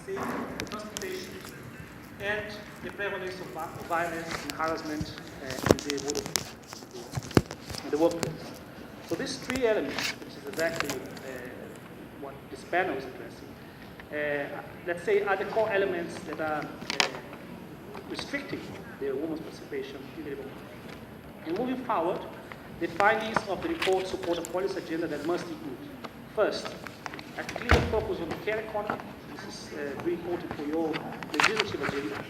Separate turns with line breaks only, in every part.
safety, transportation, and the prevalence of violence and harassment in the workplace. So these three elements, which is exactly what this panel is addressing, let's say are the core elements that are restricting the women's participation in the labor market. And moving forward, the findings of the report support a policy agenda that must include, first, a clear focus on the care economy. This is very important for your legislative agenda,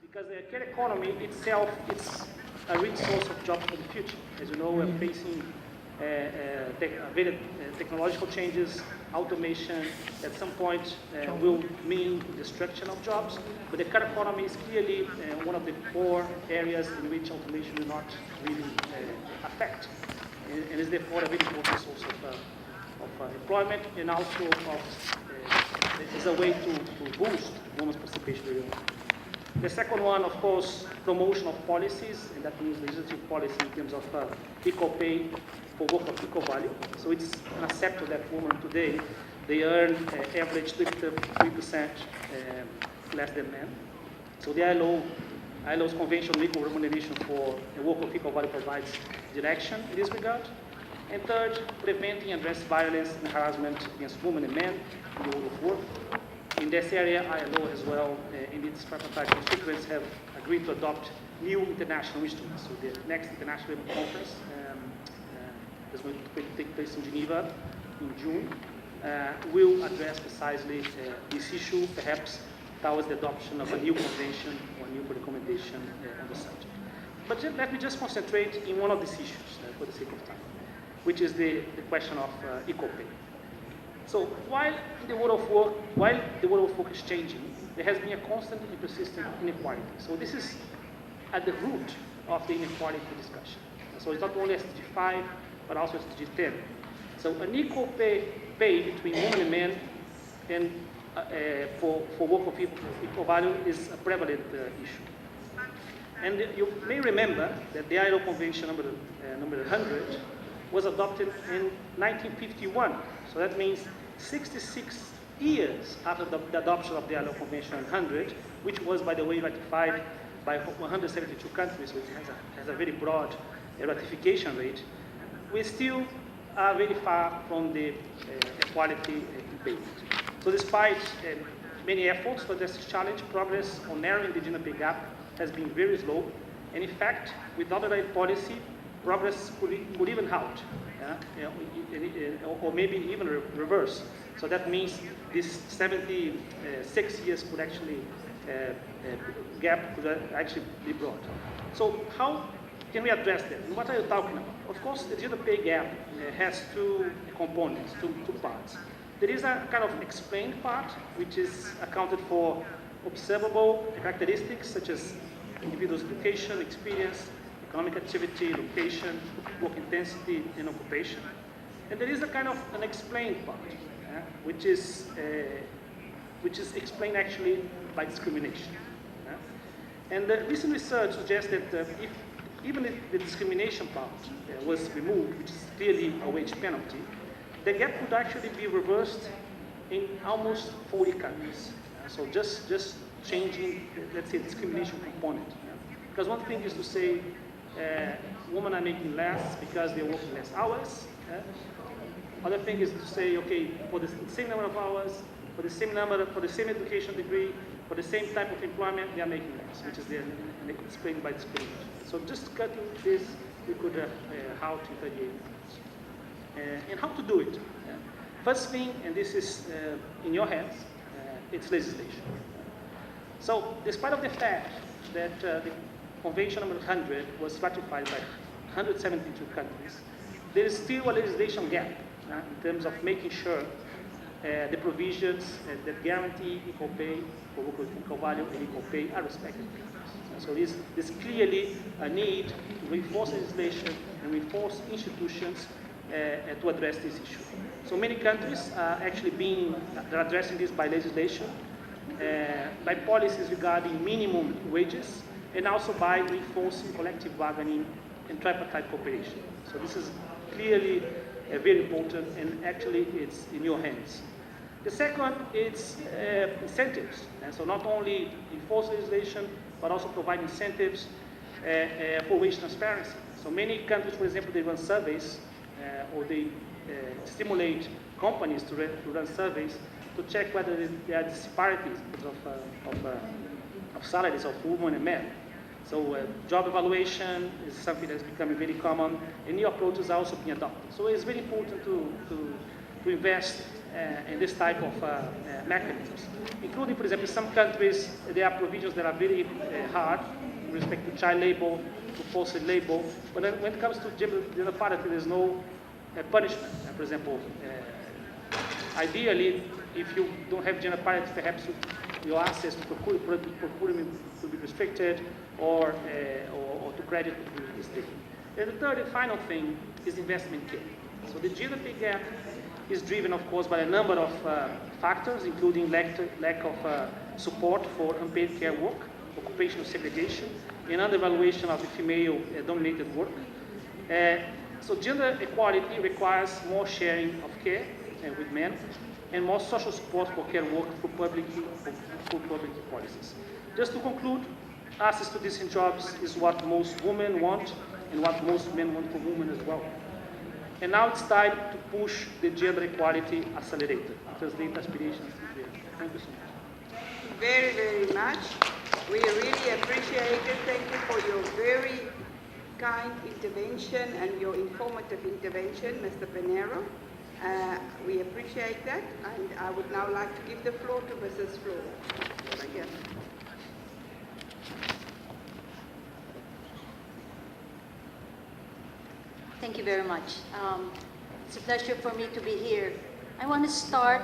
because the care economy itself is a rich source of jobs for the future. As you know, we're facing very technological changes, automation. At some point will mean destruction of jobs, but the care economy is clearly one of the core areas in which automation will not really affect, and is therefore a very important source of employment, and also is a way to boost women's participation in the labor market. The second one, of course, promotion of policies, and that means legislative policy in terms of equal pay for work of equal value. So it's unacceptable that women today, they earn average 3% less than men. So the ILO's Convention on Equal Remuneration for Work of Equal Value provides direction in this regard. And third, preventing and address violence and harassment against women and men in the world of work. In this area, ILO as well, in its tripartite constituents, have agreed to adopt new international instruments. So the next International Labour Conference is going to take place in Geneva in June, will address precisely this issue, perhaps towards the adoption of a new convention or a new recommendation on the subject. But let me just concentrate in one of these issues for the sake of time, which is the question of equal pay. So while the world of work is changing, there has been a constant and persistent inequality. So this is at the root of the inequality discussion. So it's not only SDG 5, but also SDG 10. So an equal pay between women and men and for work of equal value is a prevalent issue. And you may remember that the ILO Convention number 100 was adopted in 1951. So that means 66 years after the adoption of the ILO Convention 100, which was, by the way, ratified by 172 countries, which has a very broad ratification rate, we still are very far from the equality in payment. So despite many efforts to address this challenge, progress on narrowing the gender pay gap has been very slow. And in fact, without the right policy, progress could even halt, or maybe even reverse. So that means this 76 years could actually, gap could actually be brought. So how can we address that? And what are you talking about? Of course, the gender pay gap has two components, two parts. There is a kind of explained part, which is accounted for observable characteristics such as individual's education, experience, economic activity, location, work intensity, and occupation. And there is a kind of unexplained part, which is explained actually by discrimination. And recent research suggests that even if the discrimination part was removed, which is clearly a wage penalty, the gap could actually be reversed in almost 40 countries. So just changing, let's say, discrimination component. Because one thing is to say women are making less because they're working less hours. Other thing is to say, okay, for the same number of hours, for the same education degree, for the same type of employment, they are making less, which is explained by discrimination. So just cutting this, we could halt in 38 months. And how to do it? First thing, and this is in your hands, it's legislation. So despite of the fact that the Convention number 100 was ratified by 172 countries, there is still a legislation gap in terms of making sure the provisions that guarantee equal pay for work with equal value and equal pay are respected. So there's clearly a need to reinforce legislation and reinforce institutions to address this issue. So many countries are actually addressing this by legislation, by policies regarding minimum wages, and also by reinforcing collective bargaining and tripartite cooperation. So this is clearly very important, and actually it's in your hands. The second is incentives. And so not only enforce legislation, but also provide incentives for wage transparency. So many countries, for example, they run surveys or they stimulate companies to run surveys to check whether there are disparities of salaries of women and men. So job evaluation is something that's becoming very common, and new approaches are also being adopted. So it's very important to invest in this type of mechanisms, including, for example, in some countries, there are provisions that are very hard with respect to child labor, to forced labor, but when it comes to gender parity, there's no punishment. For example, ideally, if you don't have gender parity, perhaps your access to procurement will be restricted, or to credit will be restricted. And the third and final thing is investment care. So the gender pay gap is driven, of course, by a number of factors, including lack of support for unpaid care work, occupational segregation, and undervaluation of the female-dominated work. So gender equality requires more sharing of care with men and more social support for care work for public policies. Just to conclude, access to decent jobs is what most women want and what most men want for women as well. And now it's time to push the gender equality accelerator. Translate aspirations. Thank you so much.
Very, very much. We really appreciate it. Thank you for your very kind intervention and your informative intervention, Mr. Pinheiro. We appreciate that, and I would now like to give the floor to Mrs. Flora. Thank you.
Thank you very much. It's a pleasure for me to be here. I want to start